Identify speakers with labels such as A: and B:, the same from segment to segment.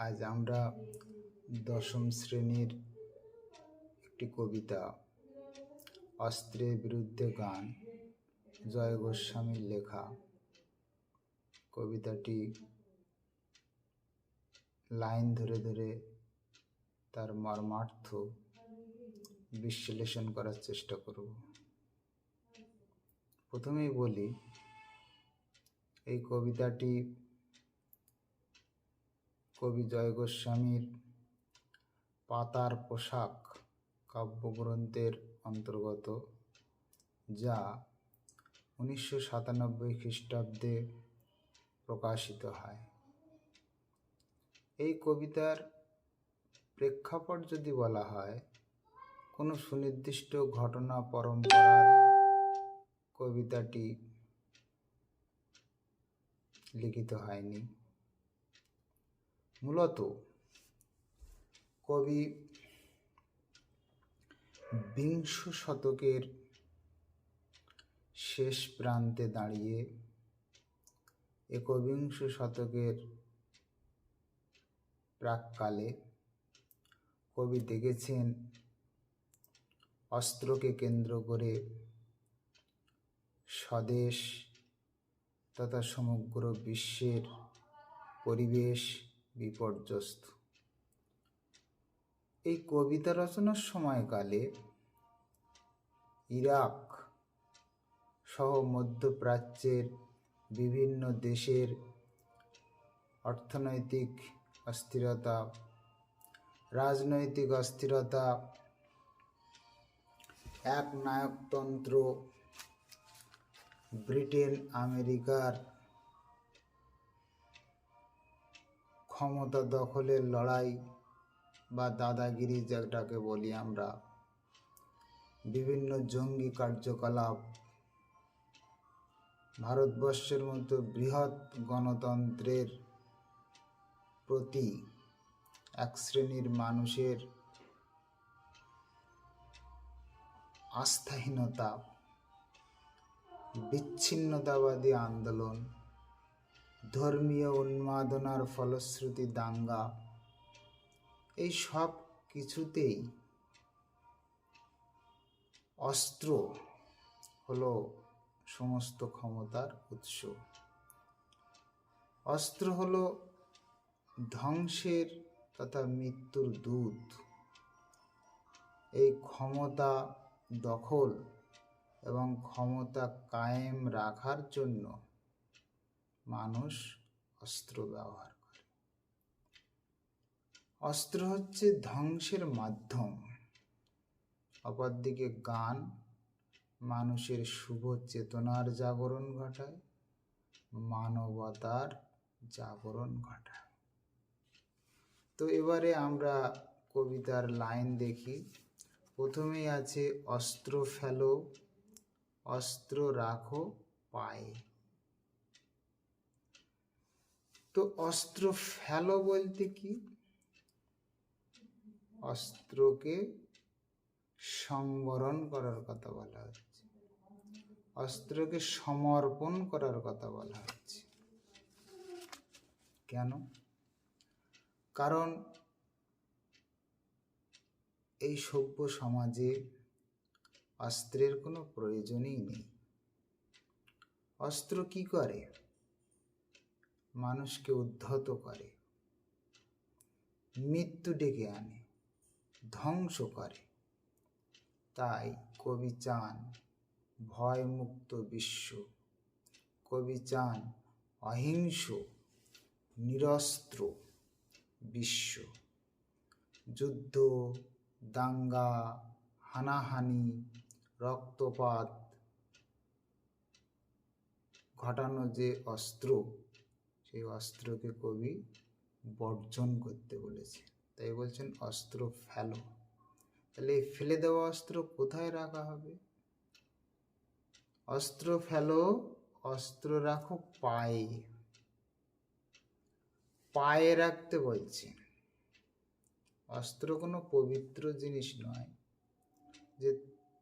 A: আজ আমরা দশম শ্রেণীর একটি কবিতা অস্ত্রের বিরুদ্ধে গান জয় গোস্বামীর লেখা কবিতাটি লাইন ধরে ধরে তার মর্মার্থ বিশ্লেষণ করার চেষ্টা করব। প্রথমেই বলি, এই কবিতাটি কবি জয় গোস্বামীর পাতার পোশাক কাব্যগ্রন্থের অন্তর্গত, যা 1997 খ্রিস্টাব্দে প্রকাশিত হয়। এই কবিতার প্রেক্ষাপট যদি বলা হয়, কোনো সুনির্দিষ্ট ঘটনা পরম্পরার কবিতাটি লিখিত হয়নি। মূলত কবি বিংশ শতকের শেষ প্রান্তে দাঁড়িয়ে একবিংশ শতকের প্রাক্কালে কবি দেখেছেন অস্ত্রকে কেন্দ্র করে স্বদেশ তথা সমগ্র বিশ্বের পরিবেশ বিপর্যস্ত। এই কবিতা রচনার সময়কালে ইরাক সহ মধ্যপ্রাচ্যের বিভিন্ন দেশের অর্থনৈতিক অস্থিরতা, রাজনৈতিক অস্থিরতা, একনায়কতন্ত্র, ব্রিটেন আমেরিকার ক্ষমতা দখলের লড়াই বা দাদাগিরি যেটাকে বলি আমরা, বিভিন্ন জঙ্গি কার্যকলাপ, ভারতবর্ষের মতো বৃহৎ গণতন্ত্রের প্রতি এক শ্রেণীর মানুষের আস্থাহীনতা, বিচ্ছিন্নতাবাদী আন্দোলন, ধর্মীয় উন্মাদনার ফলশ্রুতি দাঙ্গা, এই সব কিছুতেই অস্ত্র হলো সমস্ত ক্ষমতার উৎস। অস্ত্র হলো ধ্বংসের তথা মৃত্যুর দূত। এই ক্ষমতা দখল এবং ক্ষমতা কায়েম রাখার জন্য মানুষ অস্ত্র ব্যবহার করে। অস্ত্র হচ্ছে ধ্বংসের মাধ্যম। অপরদিকে গান মানুষের শুভ চেতনার জাগরণ ঘটায়, মানবতার জাগরণ ঘটায়। তো এবারে আমরা কবিতার লাইন দেখি। প্রথমেই আছে, অস্ত্র ফেলো, অস্ত্র রাখো পায়ে। তো অস্ত্র ফেলো বলতে কি? অস্ত্রকে সংবরণ করার কথা বলা হচ্ছে, অস্ত্রকে সমর্পণ করার কথা বলা হচ্ছে। কেন? কারণ এই সভ্য সমাজে অস্ত্রের কোনো প্রয়োজনই নেই। অস্ত্র কি করে? মানুষকে উদ্ধত করে, মৃত্যু ডেকে আনে, ধ্বংস করে। তাই কবি চান ভয়মুক্ত বিশ্ব, কবি চান অহিংস নিরস্ত্র বিশ্ব। যুদ্ধ, দাঙ্গা, হানাহানি, রক্তপাত ঘটানো যে অস্ত্র, সেই অস্ত্রকে কবি বর্জন করতে বলেছে। তাই বলছেন অস্ত্র ফেলো। তাহলে এই ফেলে দেওয়া অস্ত্র কোথায় রাখা হবে? অস্ত্র ফেলো, অস্ত্র রাখো পায়ে। পায়ে রাখতে বলছে। অস্ত্র কোনো পবিত্র জিনিস নয় যে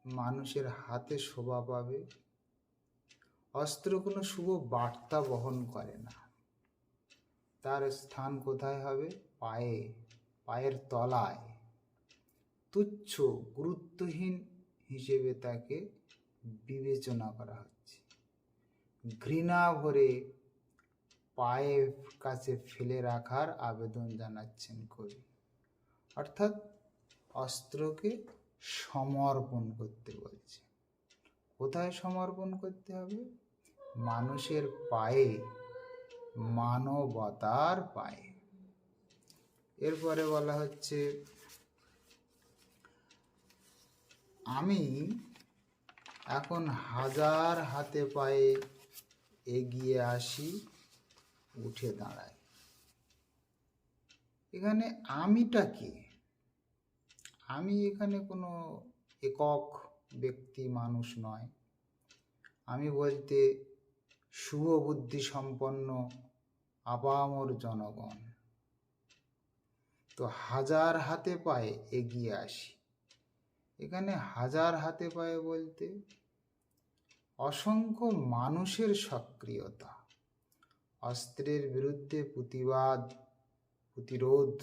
A: মানুষের হাতে শোভা পাবে। অস্ত্র কোনো শুভ বার্তা বহন করে না। তার স্থান কোথায় হবে? পায়ের তলায় তুচ্ছ গুরুত্বহীন হিসেবে তাকে বিবেচনা করা হচ্ছে। ঘৃণা ভরে পায়ের কাছে ফেলে রাখার আবেদন জানাচ্ছেন কবি। অর্থাৎ অস্ত্রকে সমর্পণ করতে বলছে। কোথায় সমর্পণ করতে হবে? মানুষের পায়ে, মানবতার পায়ে। এরপরে বলা হচ্ছে, আমি এখন হাজার হাতে পায়ে এগিয়ে আসি, উঠে দাঁড়াই। এখানে আমিটা কি? আমি এখানে কোনো একক ব্যক্তি মানুষ নয়। আমি বলতে শুভ বুদ্ধি সম্পন্ন আপামর জনগণ। তো হাজার হাতে পায়ে এগিয়ে আসি, এখানে হাজার হাতে পায়ে বলতে অসংখ্য মানুষের সক্রিয়তা, অস্ত্রের বিরুদ্ধে প্রতিরোধ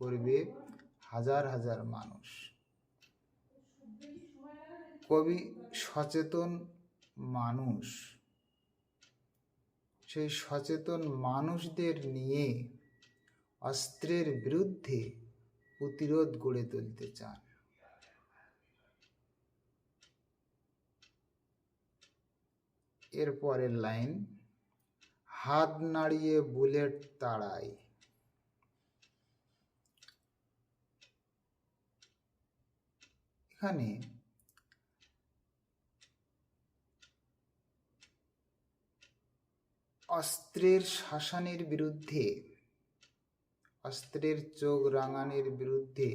A: করবে হাজার হাজার মানুষ। কবি সচেতন মানুষ, সেই সচেতন মানুষদের নিয়ে অস্ত্রের বিরুদ্ধে প্রতিরোধ গড়ে তুলতে চান। এর পরের লাইন, হাত নাড়িয়ে বুলেট তাড়াই। এখানে অস্ত্রের শাসনের বিরুদ্ধে, অস্ত্রের চোখ রাঙানির বিরুদ্ধে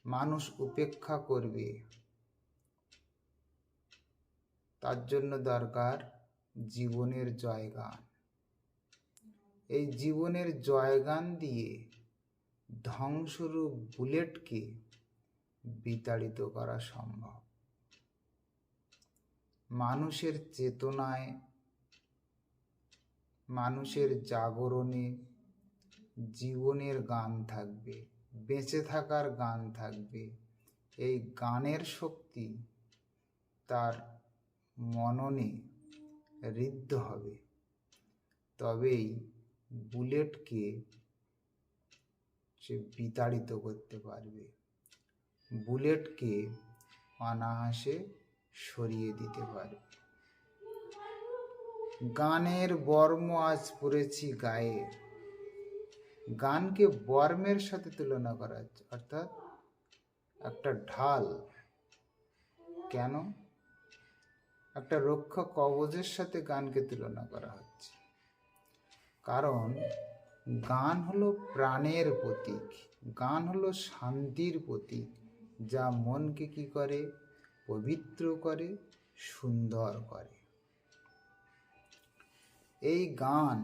A: মানুষ উপেক্ষা করবে, তার জন্য দরকার জীবনের জয়গান। এই জীবনের জয়গান দিয়ে ধ্বংসরূপ বুলেটকে বিতাড়িত করা সম্ভব। মানুষের চেতনায়, মানুষের জাগরণে জীবনের গান থাকবে, বেঁচে থাকার গান থাকবে। এই গানের শক্তি তার মননে ঋদ্ধ হবে, তবেই বুলেটকে সে বিতাড়িত করতে পারবে, বুলেটকে অনায়াসে সরিয়ে দিতে পারবে। গানের বর্ম আজ পড়েছি গায়ে। গানকে বর্মের সাথে তুলনা করা হচ্ছে, অর্থাৎ একটা ঢাল। কেন? একটা রক্ষা কবচের সাথে গানকে তুলনা করা হচ্ছে, কারণ গান হলো প্রাণের প্রতীক, গান হলো শান্তির প্রতীক, যা মনকে কি করে? পবিত্র করে, সুন্দর করে। এই গান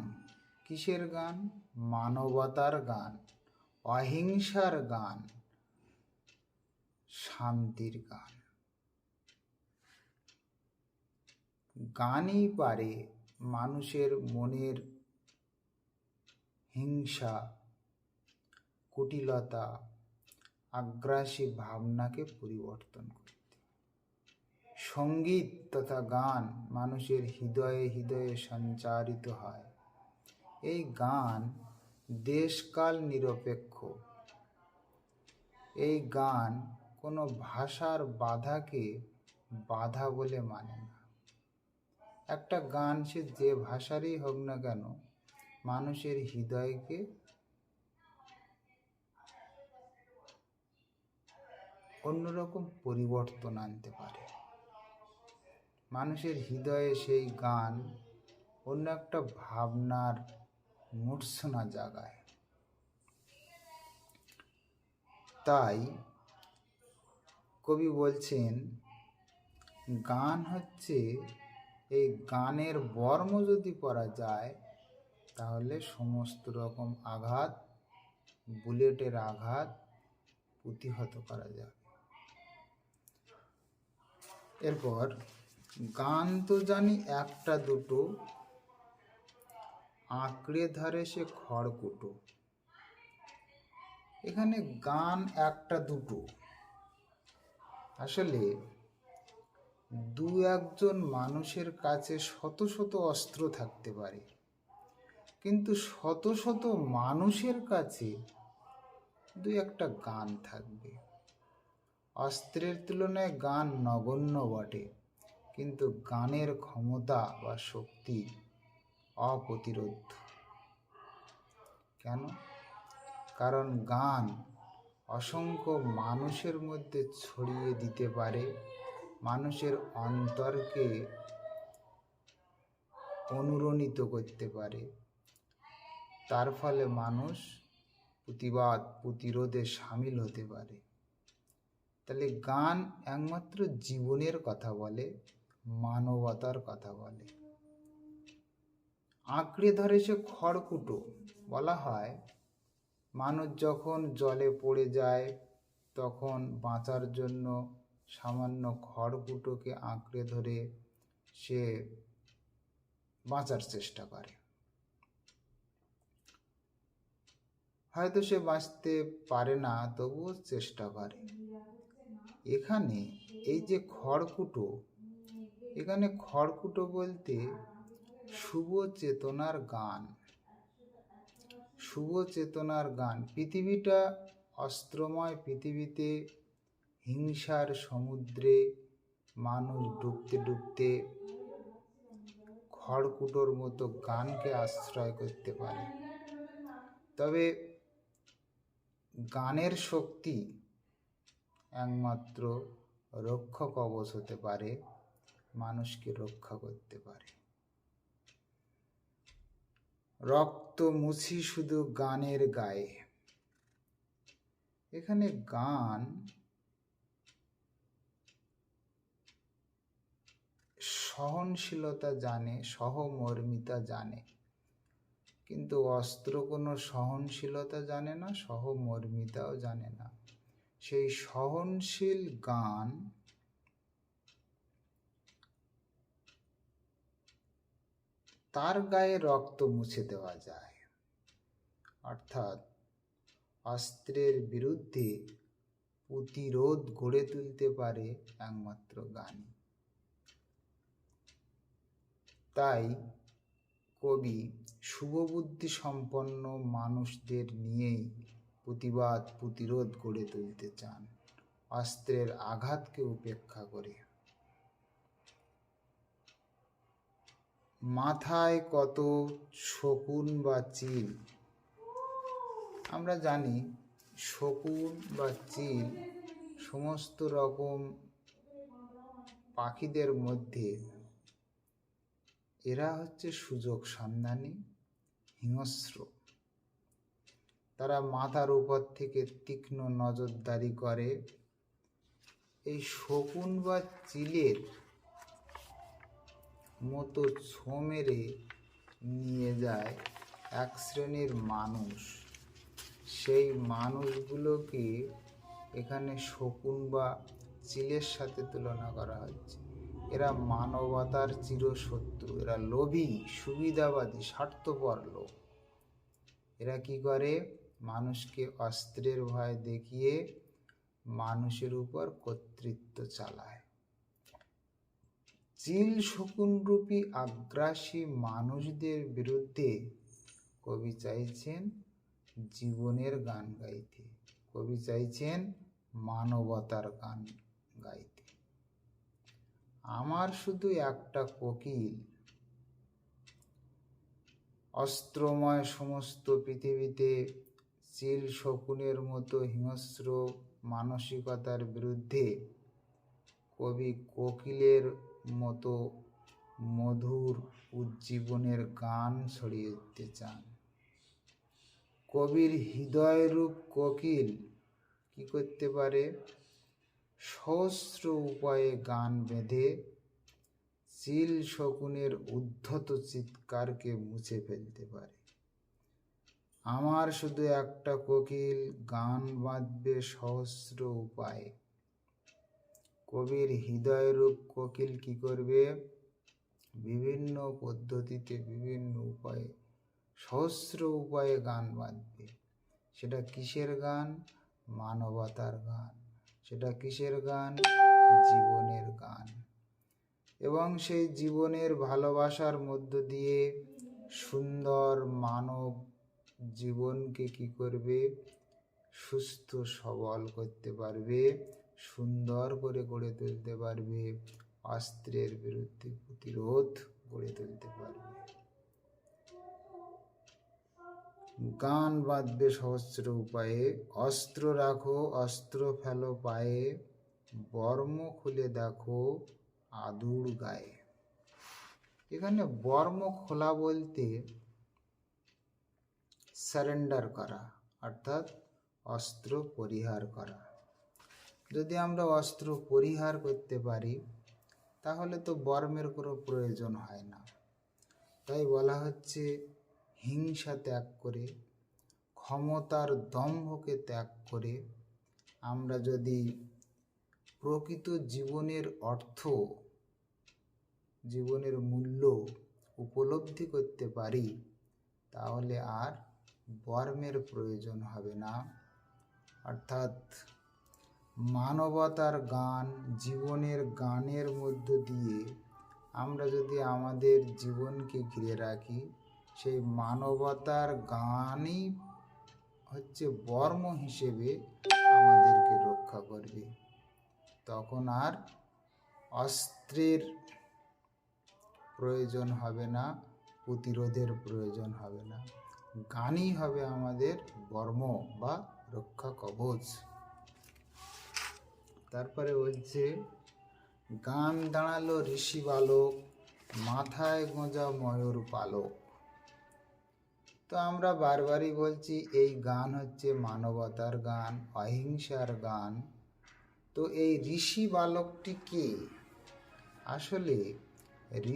A: কিসের গান? মানবতার গান, অহিংসার গান, শান্তির গান। গানই পারে মানুষের মনের হিংসা, কুটিলতা, আগ্রাসী ভাবনাকে পরিবর্তন করতে। সঙ্গীত তথা গান মানুষের হৃদয়ে হৃদয়ে সঞ্চারিত হয়। এই গান দেশকাল নিরপেক্ষ। এই গান কোনো ভাষার বাধাকে বাধা বলে মানে না। একটা গান সে যে ভাষারই হোক না কেন, মানুষের হৃদয়কে অন্যরকম পরিবর্তন আনতে পারে। মানুষের হৃদয়ে সেই গান অন্য একটা ভাবনার মূর্ছনা জাগায়। তাই কবি বলছেন, গান হচ্ছে, এই গানের বর্ম যদি পরা যায় তাহলে সমস্ত রকম আঘাত, বুলেটের আঘাত প্রতিহত করা যাবে। এরপর, গান তো জানি একটা দুটো, আঁকড়ে ধরে সে খড়কুটো। এখানে গান একটা দুটো, আসলে দু একজন মানুষের কাছে শত শত অস্ত্র থাকতে পারে, কিন্তু শত শত মানুষের কাছে দু একটা গান থাকবে। অস্ত্রের তুলনায় গান নগণ্য বটে, কিন্তু গানের ক্ষমতা বা শক্তি অপ্রতিরোধ্য। কেন? কারণ গান অসংখ্য মানুষের মধ্যে ছড়িয়ে দিতে পারে, মানুষের অন্তরকে অনুরণিত করতে পারে। তার ফলে মানুষ প্রতিবাদ প্রতিরোধে সামিল হতে পারে। তাহলে গান একমাত্র জীবনের কথা বলে, মানবতার কথা বলে। আঁকড়ে ধরে সে খড়কুটো। বলা হয় মানুষ যখন জলে পড়ে যায় তখন বাঁচার জন্য সামান্য খড়কুটোকে আঁকড়ে ধরে সে বাঁচার চেষ্টা করে। হয়তো সে বাঁচতে পারে না, তবুও চেষ্টা করে। এখানে এই যে খড়কুটো, এখানে খড়কুটো বলতে শুভ চেতনার গান। শুভ চেতনার গান। পৃথিবীটা অস্ত্রময়, পৃথিবীতে হিংসার সমুদ্রে মানুষ ডুবতে ডুবতে খড়কুটোর মতো গানকে আশ্রয় করতে পারে। তবে গানের শক্তি একমাত্র রক্ষা কবচ হতে পারে, মানুষকে রক্ষা করতে পারে। রক্ত মুছি শুধু গানের গায়ে। এখানে গান সহনশীলতা জানে, সহমর্মিতা জানে, কিন্তু অস্ত্র কোনো সহনশীলতা জানে না, সহমর্মিতাও জানে না। সেই সহনশীল গান তার গায়ে রক্ত মুছে দেওয়া যায়। অর্থাৎ অস্ত্রের বিরুদ্ধে প্রতিরোধ গড়ে তুলতে পারে একমাত্র গান। তাই কবি শুভবুদ্ধি সম্পন্ন মানুষদের নিয়েই প্রতিবাদ প্রতিরোধ গড়ে তুলতে চান, অস্ত্রের আঘাতকে উপেক্ষা করে। মাথায় কত শকুন বা চিল। আমরা জানি শকুন বা চিল সমস্ত রকম পাখিদের মধ্যে এরা হচ্ছে সুযোগ সন্ধানী, হিংস্র। তারা মাথার উপর থেকে তীক্ষ্ণ নজরদারি করে। এই শকুন বা চিলের মতো ছো মেরে নিয়ে যায় এক শ্রেণীর মানুষ। সেই মানুষগুলোকে এখানে শকুন বা চিলের সাথে তুলনা করা হচ্ছে। এরা মানবতার চিরশত্রু, এরা লোভী, সুবিধাবাদী, স্বার্থপর লোক। এরা কি করে? মানুষকে অস্ত্রের ভয় দেখিয়ে মানুষের উপর কর্তৃত্ব চালায়। চিল শকুনরূপী আগ্রাসী মানুষদের বিরুদ্ধে কবি চাইছেন জীবনের গান গাইতে, কবি চাইছেন মানবতার গান গাইতে। আমার শুধু একটা কোকিল। অস্ত্রময় সমস্ত পৃথিবীতে চিল শকুনের মতো হিংস্র মানসিকতার বিরুদ্ধে কবি কোকিলের মতো মধুর উজ্জীবনের গান ছড়িয়ে দিতে চান। কবির হৃদয়রূপ কোকিল কি করতে পারে? সহস্র উপায়ে গান বেঁধে চিল শকুনের উদ্ধত চিৎকারকে মুছে ফেলতে পারে। আমার শুধু একটা কোকিল, গান বাঁধবে সহস্র উপায়ে। কবির হৃদয়রূপ কোকিল কি করবে? বিভিন্ন পদ্ধতিতে, বিভিন্ন উপায়ে, সহস্র উপায়ে গান বাঁধবে। সেটা কিসের গান? মানবতার গান। সেটা কিসের গান? জীবনের গান। এবং সেই জীবনের ভালোবাসার মধ্য দিয়ে সুন্দর মানব জীবনকে কি করবে? সুস্থ সবল করতে পারবে, সুন্দর করে গড়ে তুলতে পারবে, অস্ত্রের বিরুদ্ধে প্রতিরোধ গড়ে তুলতে পারবে। গান বাঁধবে সহস্র উপায়ে, অস্ত্র রাখো অস্ত্র ফেলো পায়ে, বর্ম খুলে দেখো আদুর গায়ে। এখানে বর্ম খোলা বলতে সারেন্ডার করা, অর্থাৎ অস্ত্র পরিহার করা। যদি আমরা অস্ত্র পরিহার করতে পারি তাহলে তো বর্মের কোনো প্রয়োজন হয় না। তাই বলা হচ্ছে হিংসা ত্যাগ করে, ক্ষমতার দম্ভকে ত্যাগ করে আমরা যদি প্রকৃত জীবনের অর্থ, জীবনের মূল্য উপলব্ধি করতে পারি তাহলে আর বর্মের প্রয়োজন হবে না। অর্থাৎ মানবতার গান, জীবনের গানের মধ্য দিয়ে আমরা যদি আমাদের জীবনকে ঘিরে রাখি, সেই মানবতার গানই হচ্ছে বর্ম হিসেবে আমাদেরকে রক্ষা করবে। তখন আর অস্ত্রের প্রয়োজন হবে না, প্রতিরোধের প্রয়োজন হবে না। গানই হবে আমাদের বর্ম বা রক্ষা কবচ। তারপরে বলছে গান দাঁড়ালো ঋষি বালক, মাথায় গোঁজা ময়ূর পালক। তো আমরা বারবারই বলছি এই গান হচ্ছে মানবতার গান, অহিংসার গান। তো এই ঋষি বালকটি কে? আসলে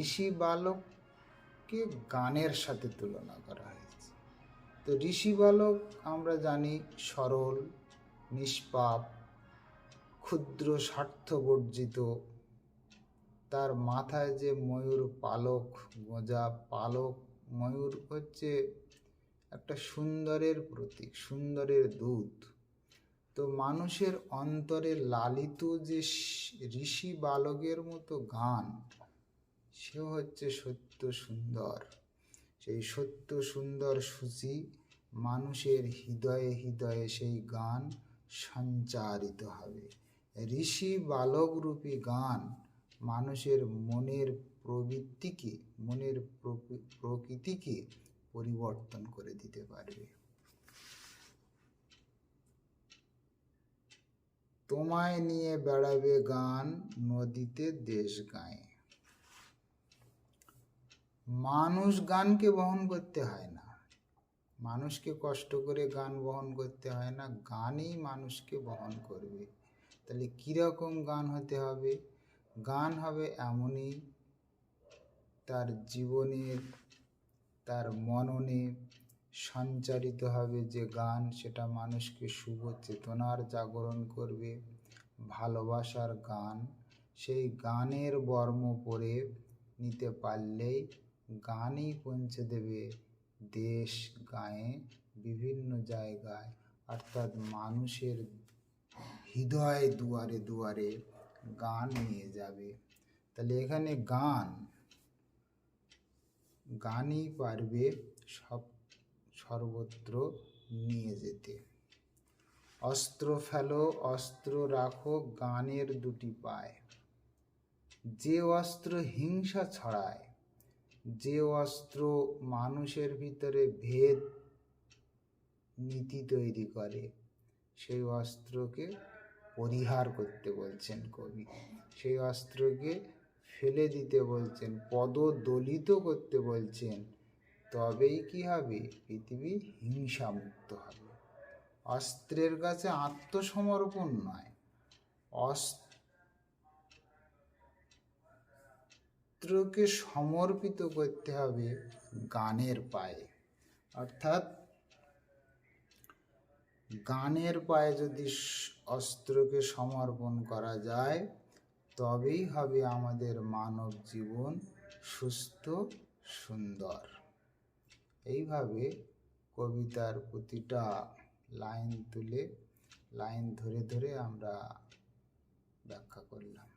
A: ঋষি বালককে গানের সাথে তুলনা করা হয়েছে। তো ঋষি বালক আমরা জানি সরল, নিষ্পাপ, ক্ষুদ্র, স্বার্থবর্জিত। তার মাথায় যে ময়ূর পালক গোঁজা, পালক ময়ূর হচ্ছে একটা সুন্দরের প্রতীক, সুন্দরের দূত। তো মানুষের অন্তরে লালিত যে ঋষি বালকের মতো গান, সে হচ্ছে সত্য সুন্দর। সেই সত্য সুন্দর সূচি মানুষের হৃদয়ে হৃদয়ে সেই গান সঞ্চারিত হবে। ঋষি বালক রূপী গান মানুষের মনের প্রবৃত্তিকে, মনের প্রকৃতিকে পরিবর্তন করে দিতে পারবে। তোমায় নিয়ে বেড়াবে গান, নদীতে দেশ গায়ে। মানুষ গানকে বহন করতে হয় না, মানুষকে কষ্ট করে গান বহন করতে হয় না, গানই মানুষকে বহন করবে। তাহলে কীরকম গান হতে হবে? গান হবে এমনই তার জীবনের, তার মননে সঞ্চারিত হবে যে গান, সেটা মানুষকে শুভ চেতনার জাগরণ করবে, ভালোবাসার গান। সেই গানের বর্ম পরে নিতে পারলেই গানই পৌঁছে দেবে দেশ গায়ে, বিভিন্ন জায়গায়। অর্থাৎ মানুষের হৃদয় দুয়ারে দুয়ারে গান নিয়ে যাবে। তাহলে এখানে গানই পারবে সর্বত্র নিয়ে যেতে। অস্ত্র ফেলো অস্ত্র রাখো গানের দুটি পায়। যে অস্ত্র হিংসা ছড়ায়, যে অস্ত্র মানুষের ভিতরে ভেদ নীতি তৈরি করে, সেই অস্ত্রকে পরিহার করতে বলছেন কবি। সেই অস্ত্রকে ফেলে দিতে বলছেন, পদদলিত করতে বলছেন। তবেই কি হবে? পৃথিবী হিংসামুক্ত হবে। অস্ত্রের কাছে আত্মসমর্পণ নয়, অস্ত্রকে সমর্পিত করতে হবে গানের পায়ে। অর্থাৎ গানের পায়ে যদি অস্ত্রকে সমর্পণ করা যায় তবেই হবে আমাদের মানব জীবন সুস্থ সুন্দর। এইভাবে কবিতার প্রতিটা লাইন তুলে লাইন ধরে ধরে আমরা ব্যাখ্যা করলাম।